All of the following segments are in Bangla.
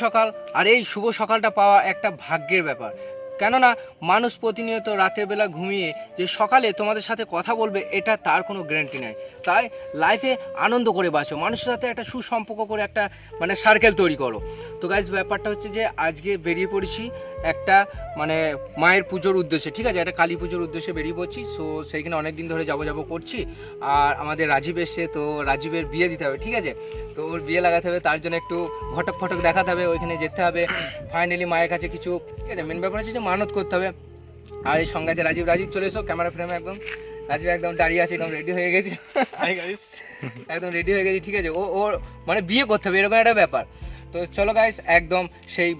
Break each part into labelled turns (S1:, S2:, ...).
S1: সকাল। আর এই শুভ সকালটা পাওয়া একটা ভাগ্যের ব্যাপার, কেননা মানুষ প্রতিনিয়ত রাতের বেলা ঘুমিয়ে যে সকালে তোমাদের সাথে কথা বলবে এটা তার কোনো গ্যারান্টি নাই। তাই লাইফে আনন্দ করে বাঁচো, মানুষের সাথে একটা সুসম্পর্ক করে একটা মানে সার্কেল তৈরি করো। তো গাইজ ব্যাপারটা হচ্ছে যে আজকে বেরিয়ে পড়েছি একটা মানে মায়ের পুজোর উদ্দেশ্যে, ঠিক আছে, একটা কালী পুজোর উদ্দেশ্যে বেরিয়ে পড়ছি। সো সেইখানে অনেক দিন ধরে যাবো করছি। আর আমাদের রাজীব এসছে, তো রাজীবের বিয়ে দিতে হবে, ঠিক আছে, তো ওর বিয়ে লাগাতে হবে, তার জন্য একটু ঘটক ফটক দেখাতে হবে, ওইখানে যেতে হবে। ফাইনালি মায়ের কাছে কিছু, ঠিক আছে, মেন ব্যাপার হচ্ছে যে মানত করতে হবে। আর এই সঙ্গে আছে রাজীব। রাজীব চলে এসো ক্যামেরা ফ্রেমে, একদম রাজীব একদম দাঁড়িয়ে আছে, একদম রেডি হয়ে গেছি, একদম রেডি হয়ে গেছি, ঠিক আছে। ওর মানে বিয়ে করতে হবে এরকম একটা ব্যাপার। তো চলো গাইস, একদম সেই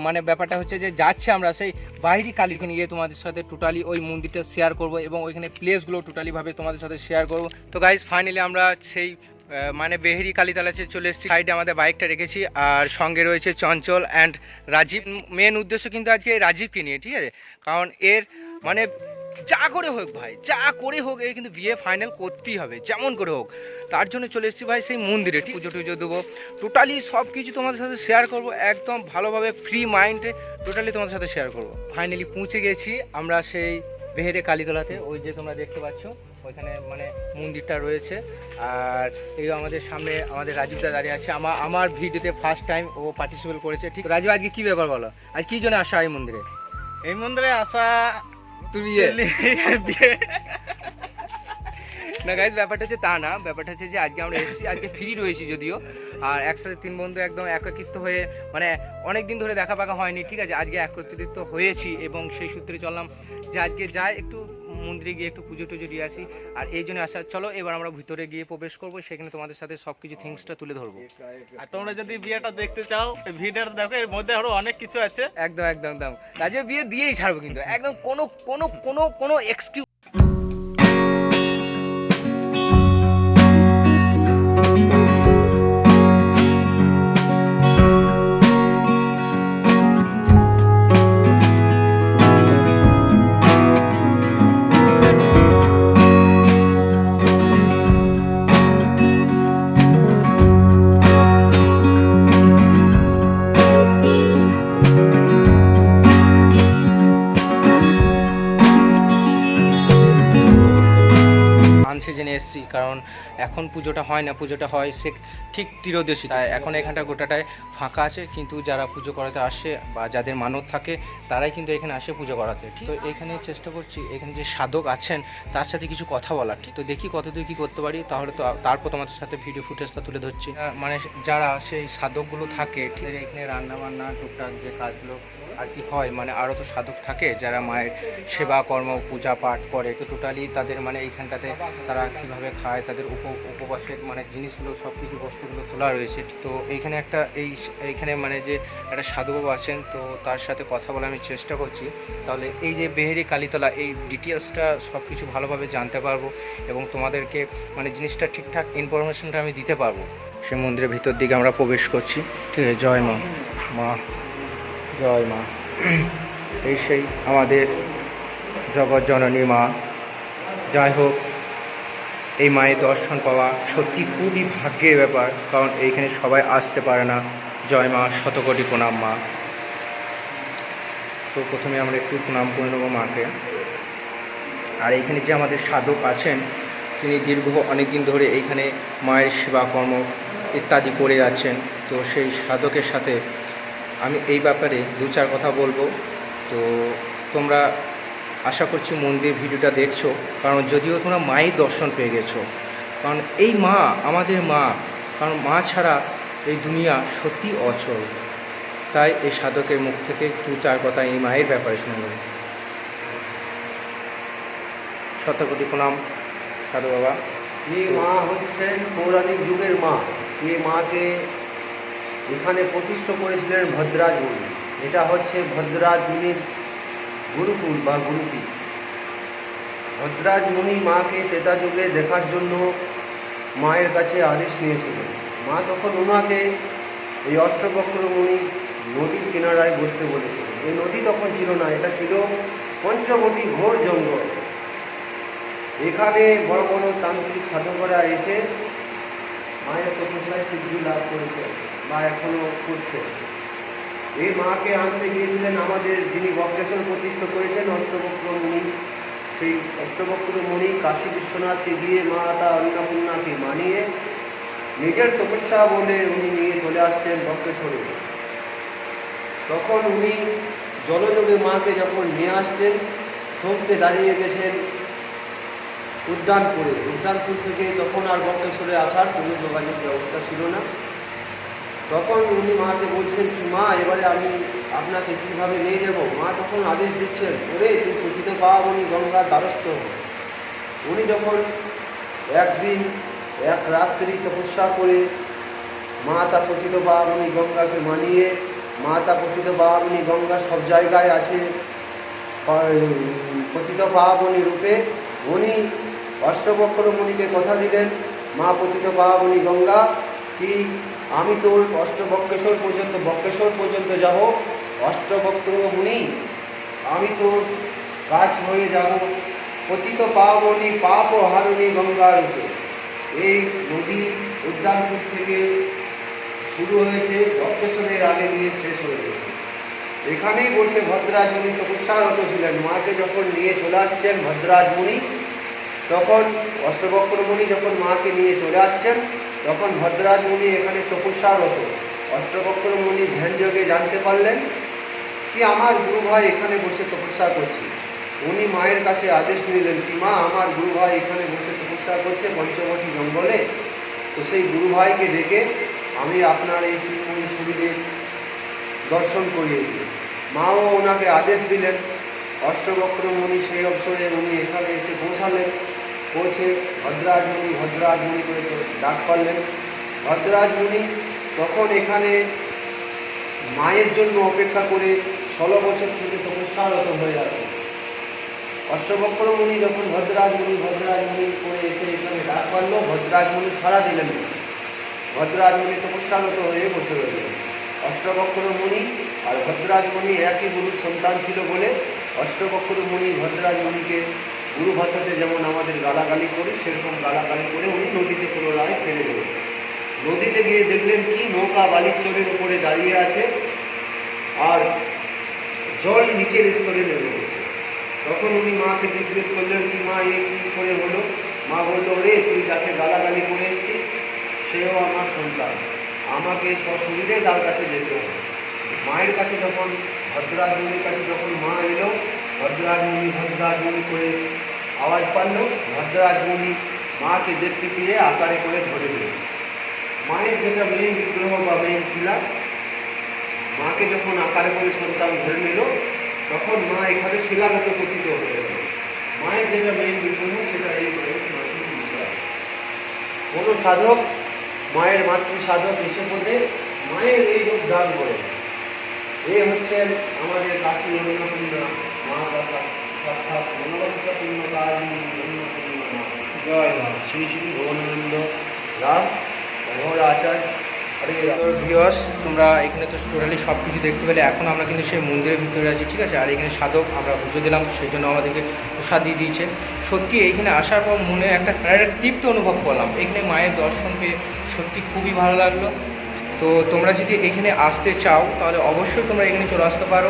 S1: মানে ব্যাপারটা হচ্ছে যে যাচ্ছে আমরা সেই বাইরি কালীকে নিয়ে তোমাদের সাথে টোটালি ওই মন্দিরটা শেয়ার করব এবং ওইখানে প্লেসগুলো টোটালিভাবে তোমাদের সাথে শেয়ার করব। তো গাইস ফাইনালি আমরা সেই মানে বেহেরি কালীতলাতে চলে এসেছি। সাইডে আমাদের বাইকটা রেখেছি আর সঙ্গে রয়েছে চঞ্চল অ্যান্ড রাজীব। মেন উদ্দেশ্য কিন্তু আজকে রাজীবকে নিয়ে, ঠিক আছে, কারণ এর মানে যা করে হোক ভাই, যা করে হোক এর কিন্তু বিয়ে ফাইনাল করতেই হবে যেমন করে হোক। তার জন্য চলে এসেছি ভাই সেই মন্দিরে, ঠিক পুজো টুজো দেবো, টোটালি সব কিছু তোমাদের সাথে শেয়ার করব একদম ভালোভাবে ফ্রি মাইন্ডে টোটালি তোমাদের সাথে শেয়ার করব। ফাইনালি পৌঁছে গেছি আমরা সেই বেহেরে কালীতলাতে, ওই যে তোমরা দেখতে পাচ্ছ ওইখানে মানে মন্দিরটা রয়েছে। আর এই আমাদের সামনে আমাদের রাজীবদা দাঁড়িয়ে আছে, আমার ভিডিওতে ফার্স্ট টাইম ও পার্টিসিপেট করেছে। ঠিক রাজীব, আজকে কি ব্যাপার বলো, আজ কি জন্য আসা এই মন্দিরে?
S2: এই মন্দিরে আসা
S1: তুমি না গাইজ, ব্যাপারটা হচ্ছে তা না, ব্যাপারটা হচ্ছে যে আজকে আমরা এসেছি, আজকে ফ্রি রয়েছি যদিও, আর একসাথে তিন বন্ধু একদম একাকিত্ব হয়ে মানে অনেক দিন ধরে দেখা পাকা হয়নি, ঠিক আছে, আজকে একত্রিত হয়েছি এবং সেই সূত্রে চললাম যে আজকে যাই একটু মন্দিরে গিয়ে একটু পুজো টুজো দিয়ে আসি। আর এই জন্য আসা, চলো এবার আমরা ভিতরে গিয়ে প্রবেশ করবো, সেখানে তোমাদের সাথে সব কিছু থিংসটা তুলে ধরবো।
S2: আর তোমরা যদি বিয়েটা দেখতে চাও ভিডিওটা দেখো, এর মধ্যে আরো অনেক কিছু আছে।
S1: একদম একদম একদম রাজীব বিয়ে দিয়েই ছাড়বো কিন্তু একদম কোনো কোনো কোনো কোনো এক্সকিউজ। জেনে এসেছি, কারণ এখন পুজোটা হয় না, পুজোটা হয় সে ঠিক ত্রিয়োদশী, তাই এখন এখানটা গোটাটায় ফাঁকা আছে, কিন্তু যারা পুজো করাতে আসে বা যাদের মানত থাকে তারাই কিন্তু এখানে আসে পুজো করাতে। ঠিক, তো এখানে চেষ্টা করছি এখানে যে সাধক আছেন তার সাথে কিছু কথা বলার, ঠিক, তো দেখি কতদূর কী করতে পারি, তাহলে তো তারপর তোমাদের সাথে ভিডিও ফুটেজটা তুলে ধরছি। মানে যারা সেই সাধকগুলো থাকে, ঠিক আছে, এখানে রান্না বান্না টুকটাক যে কাজগুলো আর কি হয়, মানে আরও তো সাধক থাকে যারা মায়ের সেবা কর্ম পূজা পাঠ করে, তো টোটালি তাদের মানে এইখানটাতে তারা কীভাবে খায়, তাদের উপবাসের মানে জিনিসগুলো সব কিছু বস্তুগুলো তোলা রয়েছে। তো এইখানে একটা এইখানে মানে যে একটা সাধুবাবু আছেন, তো তার সাথে কথা বলে আমি চেষ্টা করছি, তাহলে এই যে বেহেরি কালীতলা এই ডিটেলসটা সব কিছু ভালোভাবে জানতে পারবো এবং তোমাদেরকে মানে জিনিসটা ঠিকঠাক ইনফরমেশনটা আমি দিতে পারবো। সে মন্দিরের ভিতর দিকে আমরা প্রবেশ করছি, ঠিক আছে, জয় মা, মা জয় মা। এই সেই আমাদের জগৎ জননী মা। যাই হোক, এই মায়ের দর্শন পাওয়া সত্যি খুবই ভাগ্যের ব্যাপার, কারণ এইখানে সবাই আসতে পারে না। জয় মা, শতকোটি প্রণাম মা। তো প্রথমে আমরা একটু প্রণাম করে নেবো মাকে। আর এইখানে যে আমাদের সাধক আছেন তিনি দীর্ঘ অনেক দিন ধরে এইখানে মায়ের সেবাকর্ম ইত্যাদি করে যাচ্ছেন, তো সেই সাধকের সাথে আমি এই ব্যাপারে দু চার কথা বলবো। তো তোমরা আশা করছি মন দিয়ে ভিডিওটা দেখছো, কারণ যদিও তোমরা মায়ের দর্শন পেয়ে গেছো, কারণ এই মা আমাদের মা, কারণ মা ছাড়া এই দুনিয়া সত্যি অচল। তাই এই সাধকের মুখ থেকে দু চার কথা এই মায়ের ব্যাপারে শুনবেন। শতকোটি প্রণাম সাধু বাবা।
S3: এই মা হচ্ছেন পৌরাণিক যুগের মা। এই মাকে এখানে প্রতিষ্ঠা করেছিলেন ভদ্রাজ মুনি। এটা হচ্ছে ভদ্রাজ মুনির গুরুকুল বা গুরুপীঠ। ভদ্রাজ মুনি মাকে ত্রেতা যুগে দেখার জন্য মায়ের কাছে আদেশ নিয়েছিলেন। মা তখন ওনাকে এই অষ্টবক্র মুনি নদীর কিনারায় বসতে বলেছিলেন। এই নদী তখন ছিল না, এটা ছিল পঞ্চবটী ঘোর জঙ্গল। এখানে বড় বড় তান্ত্রিক সাধকরা এসে মায়ের তপস্যায় সিদ্ধি লাভ করেছে বা এখনও করছে। এই মাকে আনতে গিয়েছিলেন আমাদের যিনি বক্রেশ্বর প্রতিষ্ঠা করেছেন অষ্টবক্র মুনি। সেই অষ্টবক্র মুনি কাশী বিশ্বনাথকে গিয়ে মাতা অন্নপূর্ণাকে মানিয়ে নিজের তপস্যা বলে উনি নিয়ে চলে আসছেন বক্রেশ্বরে। তখন উনি জলযোগে মাকে যখন নিয়ে আসছেন, থমকে দাঁড়িয়ে গেছেন উদ্যানপুরে। উদ্যানপুর থেকে তখন আর বক্রেশ্বরে আসার কোনো যোগাযোগ ব্যবস্থা ছিল না। তখন উনি মাকে বলছেন কি মা, এবারে আমি আপনাকে কীভাবে নিয়ে যাব? মা তখন আদেশ দিচ্ছেন, ওরে তুই পতিত পাবনি গঙ্গার দ্বারস্থ হ। উনি যখন একদিন এক রাত্রি তপস্যা করে মাতা পতিত পাবনি গঙ্গাকে মানিয়ে, মাতা পতিত পাবনি গঙ্গা সব জায়গায় আছে পতিত পাবনি রূপে, উনি অষ্টবক্র মুনিকে কথা দিলেন, মা পতিত পাবনি গঙ্গা কি আমি তোর বক্রেশ্বর পর্যন্ত যাব, অষ্টবক্র মুনি আমি তোর কাজ হয়ে যাব পতিত পাবনি পাপ হারণী গঙ্গা রূপে। এই নদী উদ্যানপুর থেকে শুরু হয়েছে, বক্রেশ্বরের আগে গিয়ে শেষ হয়ে গেছে। এখানেই বসে ভদ্রাজ মুনি তপস্যারত ছিলেন। মাকে যখন নিয়ে চলে আসছেন ভদ্রাজ মুনি, তখন অষ্টবক্র মুনি যখন মাকে নিয়ে চলে আসছেন, তখন ভদ্রাজ মুনি এখানে তপস্যারত। অষ্টবক্র মুনি ধ্যান যোগে জানতে পারলেন কি আমার গুরু ভাই এখানে বসে তপস্যা করছে। উনি মায়ের কাছে আদেশ নিলেন কি মা, আমার গুরু ভাই এখানে বসে তপস্যা করছে পঞ্চবটী জঙ্গলে, তো সেই গুরু ভাইকে ডেকে আমি আপনার এই চিন্ময়ী শরীরে দর্শন করিয়ে দিই। মাও ওনাকে আদেশ দিলেন। অষ্টবক্র মুনি সেই অবসরে উনি এখানে এসে পৌঁছালেন। পৌঁছে ভদ্রাজ মুনি করে ডাক পারলেন। ভদ্রাজ মুনি তখন এখানে মায়ের জন্য অপেক্ষা করে 16 বছর থেকে তপস্যারত হয়ে আছে। অষ্টবক্র মুনি যখন ভদ্রাজ মুনি করে এসে এখানে ডাক পারল, ভদ্রাজ মুনি সাড়া দিলেন না। ভদ্রাজ মুনি তপস্যারত হয়ে বসে রইলেন। অষ্টবক্র মুনি আর ভদ্রাজ মুনি একই গুরুর সন্তান ছিল বলে অষ্টবক্র মুনি ভদ্রাজ মুনিকে গুরু ভাষাতে যেমন আমাদের গালাগালি করি, সেরকম গালাগালি করে উনি নদীতে পুনরায় ফেলে দিলেন। নদীতে গিয়ে দেখলেন কি নৌকা বালিচরের উপরে দাঁড়িয়ে আছে আর জল নিচের স্তরে নেমে গেছে। তখন উনি মাকে জিজ্ঞেস করলেন কি মা এ কী করে হলো? মা বলল, রে তুই যাকে গালাগালি করে এসছিস সেও আমার সন্তান, আমাকে সশরীরে তার কাছে যেতে হবে। মায়ের কাছে যখন ভদ্রাজ মুনির কাছে যখন মা এলো, ভদ্রাজ মুনি করে আওয়াজ পারল। ভদ্রাজ মুনি মাকে দেখতে পেয়ে আকারে করে ধরে দিল। মায়ের যেটা মেন বিগ্রহ বা মেন শিলা, মাকে যখন আকারে করে সন্তান ধরে নিল, তখন মা এখানে শিলারূপে পতিত হয়ে গেল। মায়ের যেটা মেন বিগ্রহ সেটা এই কোনো সাধক, মায়ের মাতৃ সাধক এসে পড়ে মায়ের এই রূপ দান করে। এ হচ্ছেন আমাদের কাশী অন্নপূর্ণা মা কথা সাক্ষাৎ মনোবংশপূর্ণ কালী অন্নপূর্ণা মা। জয় মা শ্রী শ্রী ভুবনানন্দ রাম মহোর আচার্য।
S1: ভিউয়ার্স, তোমরা এখানে তো টোটালি সব কিছু দেখতে পেলে। এখন আমরা কিন্তু সেই মন্দিরের ভিতরে আছি, ঠিক আছে। আর এখানে সাধক আমরা পুজো দিলাম, সেই জন্য আমাদেরকে প্রসাদ দিয়ে দিয়েছে। সত্যি এইখানে আসার পর মনে একটা তৃপ্ত অনুভব করলাম। এখানে মায়ের দর্শন পেয়ে সত্যি খুবই ভালো লাগলো। তো তোমরা যদি এখানে আসতে চাও তাহলে অবশ্যই তোমরা এখানে চলে আসতে পারো।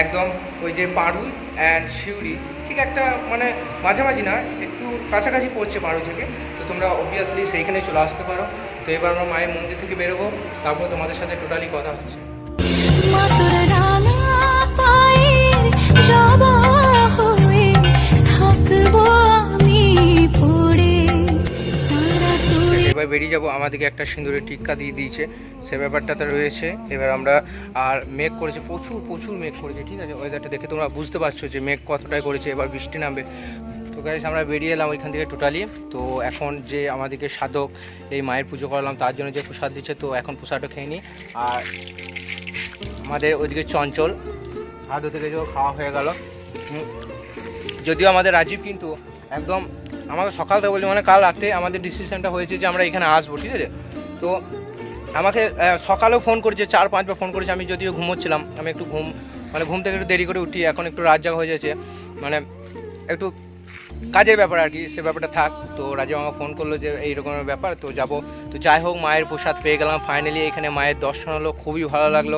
S1: একদম ওই যে পাড়ুই অ্যান্ড শিউরি ঠিক একটা মানে মাঝামাঝি না, একটু কাছাকাছি পড়ছে পাড়ুই থেকে। তো তোমরা অবভিয়াসলি সেইখানে চলে আসতে পারো। তো এবার আমরা মায়ের মন্দির থেকে বেরোবো, তারপর তোমাদের সাথে টোটালি কথা হচ্ছে। এবার বেরিয়ে যাবো, আমাদেরকে একটা সিঁদুরের টিক্কা দিয়ে দিয়েছে, সে ব্যাপারটাতে রয়েছে। এবার আমরা আর মেঘ করেছে, প্রচুর মেঘ করেছে, ঠিক আছে। ওয়েদারটা দেখে তোমরা বুঝতে পারছো যে মেঘ কতটাই করেছে, এবার বৃষ্টি নামবে। তো গাইস আমরা বেরিয়ে এলাম ওইখান থেকে টোটালি। তো এখন যে আমাদেরকে সাধক এই মায়ের পুজো করলাম তার জন্য যে প্রসাদ দিচ্ছে, তো এখন প্রসাদটা খেয়ে নিই। আর আমাদের ওইদিকে চঞ্চল হাত থেকে যে খাওয়া হয়ে গেল। যদিও আমাদের রাজীব কিন্তু একদম আমাকে সকাল থেকে বলছে, মানে কাল রাতে আমাদের ডিসিশনটা হয়েছে যে আমরা এখানে আসবো, ঠিক আছে। তো আমাকে সকালেও ফোন করেছে, 4-5 বার ফোন করেছে। আমি যদিও ঘুমোচ্ছিলাম, আমি একটু ঘুম থেকে একটু দেরি করে উঠি, এখন একটু রাত জাগা হয়ে যাচ্ছে, মানে একটু কাজের ব্যাপার আর কি, সে ব্যাপারটা থাক। তো রাজীব আমাকে ফোন করলো যে এইরকমের ব্যাপার, তো যাব। তো যাই হোক, মায়ের প্রসাদ পেয়ে গেলাম ফাইনালি। এখানে মায়ের দর্শন হলো, খুবই ভালো লাগলো।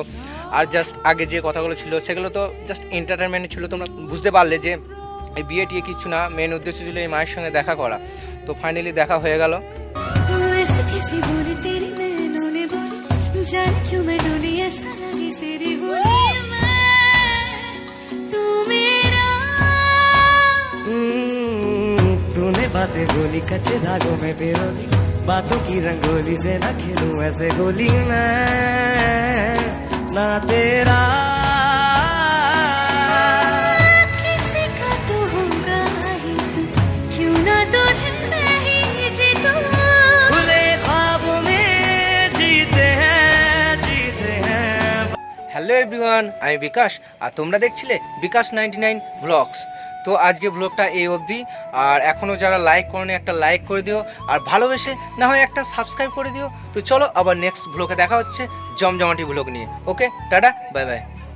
S1: আর জাস্ট আগে যে কথাগুলো ছিল সেগুলো তো জাস্ট এন্টারটেনমেন্ট ছিল, তোমরা বুঝতে পারলে যে এই বিয়ে টিয়ে কিচ্ছু না, মেন উদ্দেশ্য ছিল এই মায়ের সঙ্গে দেখা করা। তো ফাইনালি দেখা হয়ে গেল।
S4: तूने बातें बोली कच्चे धागों में पिरोली, बातों की रंगोली से ना खेलूं ऐसे गोली मैं ना तेरा किसी का तो होगा ही तू, क्यों ना तुझे मैं ही जीतूं। खुले ख्वाबों में जीते हैं।
S1: হ্যালো এভরিওয়ান, আমি বিকাশ আর তোমরা দেখছিলে বিকাশ 99 ব্লগস। তো আজকে ব্লগটা এই অবধি, আর এখনও যারা লাইক করনি একটা লাইক করে দিও, আর ভালোবেসে না হয় একটা সাবস্ক্রাইব করে দিও। তো চলো আবার নেক্সট ব্লগে দেখা হচ্ছে জমজমাটি ব্লগ নিয়ে। ওকে, টাটা, বাই বাই।